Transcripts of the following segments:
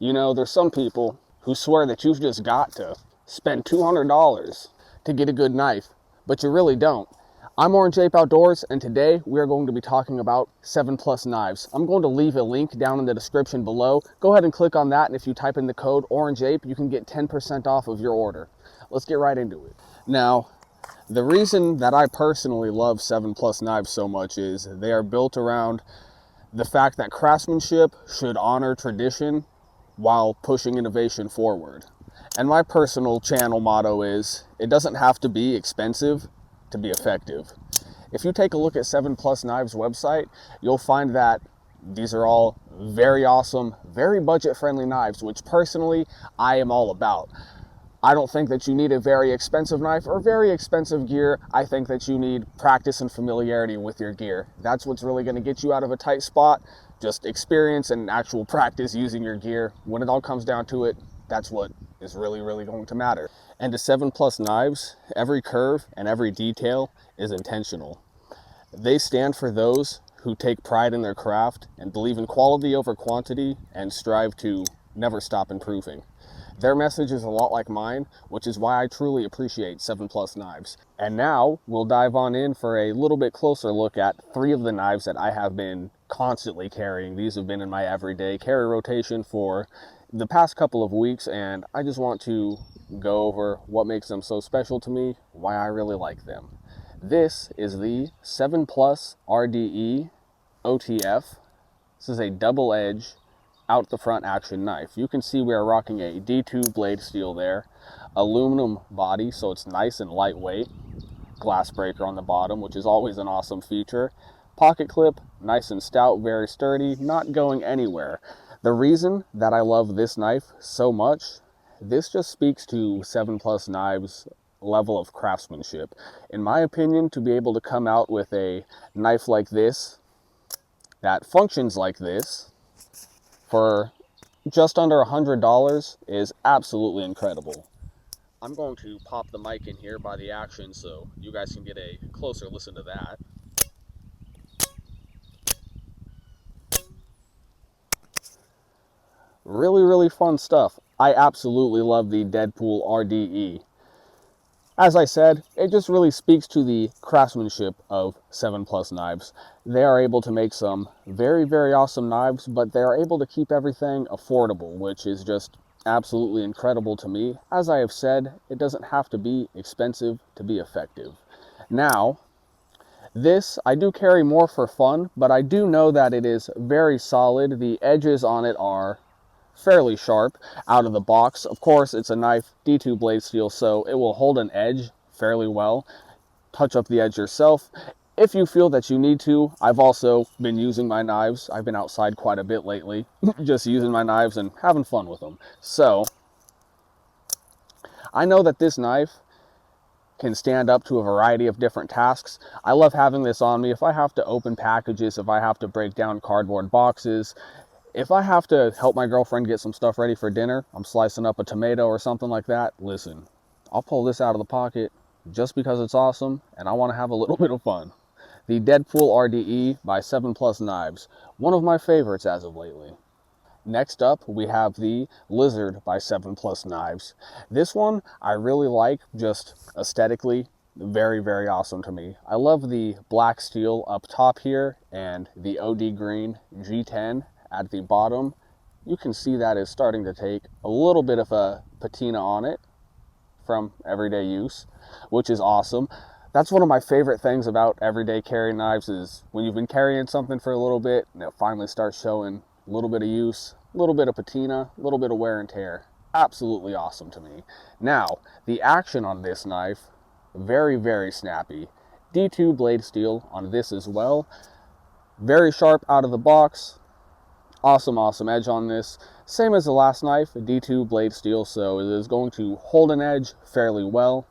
You know, there's some people who swear that you've just got to spend $200 to get a good knife, but you really don't. I'm Orange Ape Outdoors, and today we are going to be talking about 7 Plus knives. I'm going to leave a link down in the description below. Go ahead and click on that, and if you type in the code Orange Ape, you can get 10% off of your order. Let's get right into it. Now, the reason that I personally love 7 Plus knives so much is they are built around the fact that craftsmanship should honor tradition while pushing innovation forward. And my personal channel motto is, it doesn't have to be expensive to be effective. If you take a look at 7 Plus Knives website, you'll find that these are all very awesome, very budget-friendly knives, which personally I am all about. I don't think that you need a very expensive knife or very expensive gear. I think that you need practice and familiarity with your gear. That's what's really going to get you out of a tight spot. Just experience and actual practice using your gear. When it all comes down to it, that's what is really going to matter. And to 7 Plus Knives, every curve and every detail is intentional. They stand for those who take pride in their craft and believe in quality over quantity and strive to never stop improving. Their message is a lot like mine, which is why I truly appreciate 7 Plus Knives. And now we'll dive on in for a little bit closer look at 3 of the knives that I have been constantly carrying. These have been in my everyday carry rotation for the past couple of weeks, and I just want to go over what makes them so special to me, why I really like them. This is the 7 Plus RDE OTF. This is a double edge out the front action knife. You can see we are rocking a D2 blade steel there, aluminum body, so it's nice and lightweight, glass breaker on the bottom, which is always an awesome feature. Pocket clip, nice and stout, very sturdy, not going anywhere. The reason that I love this knife so much, this just speaks to 7 Plus Knives level of craftsmanship. In my opinion, to be able to come out with a knife like this that functions like this for just under $100 is absolutely incredible. I'm going to pop the mic in here by the action so you guys can get a closer listen to that. Really fun stuff. I absolutely love the Deadpool RDE. As I said, it just really speaks to the craftsmanship of 7 Plus Knives. They are able to make some very awesome knives, but they are able to keep everything affordable, which is just absolutely incredible to me. As I have said, it doesn't have to be expensive to be effective. Now, this I do carry more for fun, but I do know that it is very solid. The edges on it are fairly sharp out of the box. Of course, it's a knife, D2 blade steel, so it will hold an edge fairly well. Touch up the edge yourself if you feel that you need to. I've also been using my knives. I've been outside quite a bit lately, just using my knives and having fun with them. So I know that this knife can stand up to a variety of different tasks. I love having this on me if I have to open packages, if I have to break down cardboard boxes, if I have to help my girlfriend get some stuff ready for dinner, I'm slicing up a tomato or something like that. Listen, I'll pull this out of the pocket just because it's awesome and I want to have a little bit of fun. The Deadpool RDE by 7 Plus Knives, one of my favorites as of lately. Next up, we have the Lizard by 7 Plus Knives. This one I really like, just aesthetically, very awesome to me. I love the black steel up top here and the OD green G10 at the bottom. You can see that is starting to take a little bit of a patina on it from everyday use, which is awesome. That's one of my favorite things about everyday carry knives is when you've been carrying something for a little bit and it finally starts showing a little bit of use, a little bit of patina, a little bit of wear and tear. Absolutely awesome to me. Now, the action on this knife, very snappy. D2 blade steel on this as well. Very sharp out of the box. Awesome edge on this. Same as the last knife, a D2 blade steel, so it is going to hold an edge fairly well.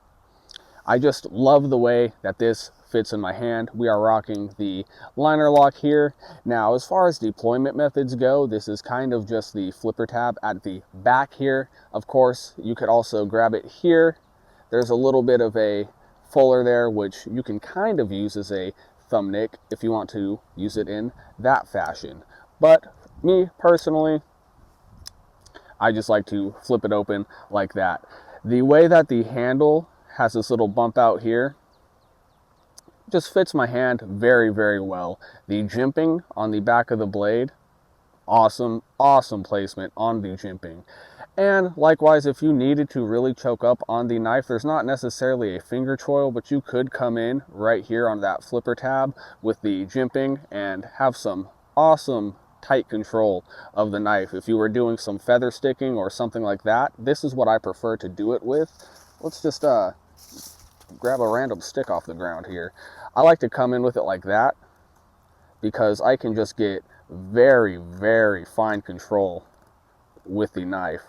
I just love the way that this fits in my hand. We are rocking the liner lock here. Now, as far as deployment methods go, this is kind of just the flipper tab at the back here. Of course, you could also grab it here. There's a little bit of a fuller there, which you can kind of use as a thumb nick if you want to use it in that fashion. But me personally, I just like to flip it open like that. The way that the handle has this little bump out here just fits my hand very, very well. The jimping on the back of the blade, awesome placement on the jimping. And likewise, if you needed to really choke up on the knife, there's not necessarily a finger choil, but you could come in right here on that flipper tab with the jimping and have some awesome tight control of the knife. If you were doing some feather sticking or something like that, this is what I prefer to do it with. Let's just grab a random stick off the ground here. I like to come in with it like that because I can just get very, very fine control with the knife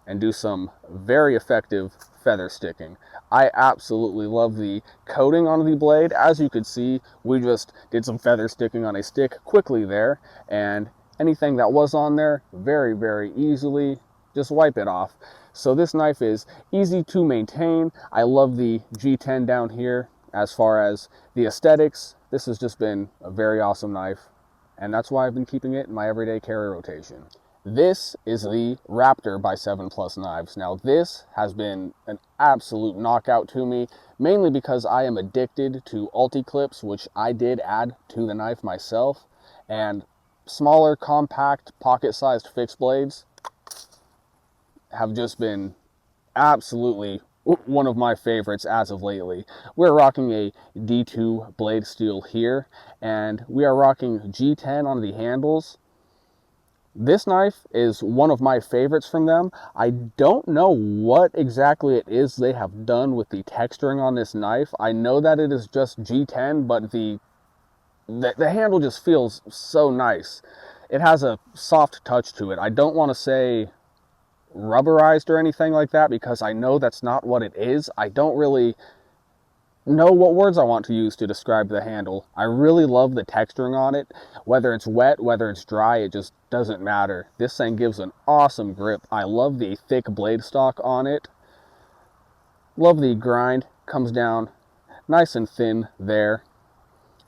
and do some very effective feather sticking. I absolutely love the coating on the blade. As you could see, we just did some feather sticking on a stick quickly there, and anything that was on there, very, very easily just wipe it off. So this knife is easy to maintain. I love the G10 down here. As far as the aesthetics, this has just been a very awesome knife, and that's why I've been keeping it in my everyday carry rotation. This is the Raptor by 7+ Knives. Now this has been an absolute knockout to me, mainly because I am addicted to Ulti-Clips, which I did add to the knife myself, and smaller, compact, pocket-sized fixed blades have just been absolutely one of my favorites as of lately. We're rocking a D2 blade steel here, and we are rocking G10 on the handles. This knife is one of my favorites from them. I don't know what exactly it is they have done with the texturing on this knife. I know that it is just G10, but the handle just feels so nice. It has a soft touch to it. I don't want to say rubberized or anything like that because I know that's not what it is. I don't really know what words I want to use to describe the handle. I really love the texturing on it. Whether it's wet, whether it's dry, it just doesn't matter. This thing gives an awesome grip. I love the thick blade stock on it. Love the grind. Comes down nice and thin there.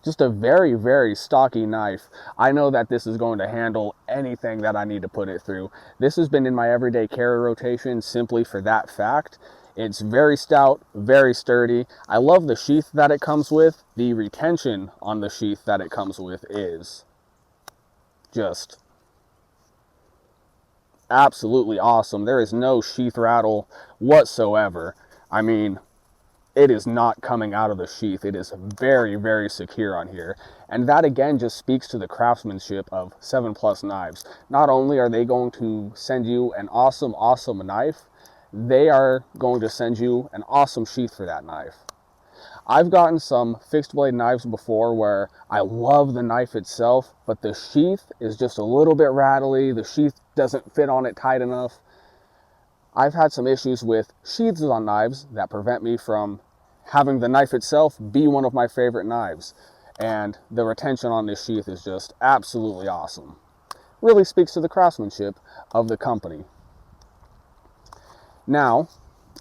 Just a very, very stocky knife. I know that this is going to handle anything that I need to put it through. This has been in my everyday carry rotation simply for that fact. It's very stout, very sturdy. I love the sheath that it comes with. The retention on the sheath that it comes with is just absolutely awesome. There is no sheath rattle whatsoever. I mean, it is not coming out of the sheath. It is very, very secure on here. And that again just speaks to the craftsmanship of 7+ Knives. Not only are they going to send you an awesome, awesome knife, they are going to send you an awesome sheath for that knife. I've gotten some fixed blade knives before where I love the knife itself, but the sheath is just a little bit rattly. The sheath doesn't fit on it tight enough. I've had some issues with sheaths on knives that prevent me from having the knife itself be one of my favorite knives. And the retention on this sheath is just absolutely awesome. Really speaks to the craftsmanship of the company. Now,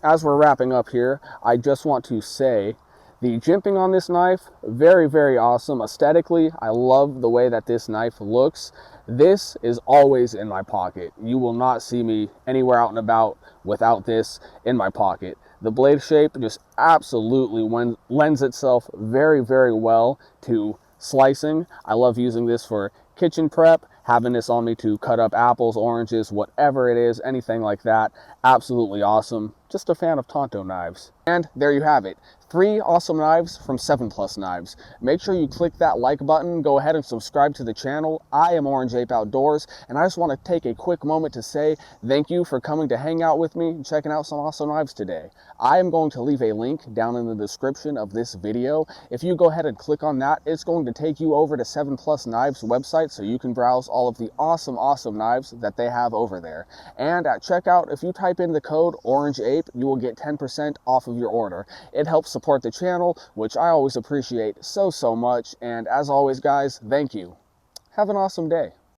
as we're wrapping up here, I just want to say the jimping on this knife, very, very awesome. Aesthetically, I love the way that this knife looks. This is always in my pocket. You will not see me anywhere out and about without this in my pocket. The blade shape just absolutely lends itself very, very well to slicing. I love using this for kitchen prep, having this on me to cut up apples, oranges, whatever it is, anything like that. Absolutely awesome. Just a fan of Tonto knives. And there you have it. 3 awesome knives from 7+ Knives. Make sure you click that like button. Go ahead and subscribe to the channel. I am Orange Ape Outdoors, and I just want to take a quick moment to say thank you for coming to hang out with me and checking out some awesome knives today. I am going to leave a link down in the description of this video. If you go ahead and click on that, it's going to take you over to 7+ Knives website so you can browse all of the awesome, awesome knives that they have over there. And at checkout, if you type in the code Orange Ape, you will get 10% off of your order. It helps support the channel, which I always appreciate so much. And as always, guys, thank you. Have an awesome day.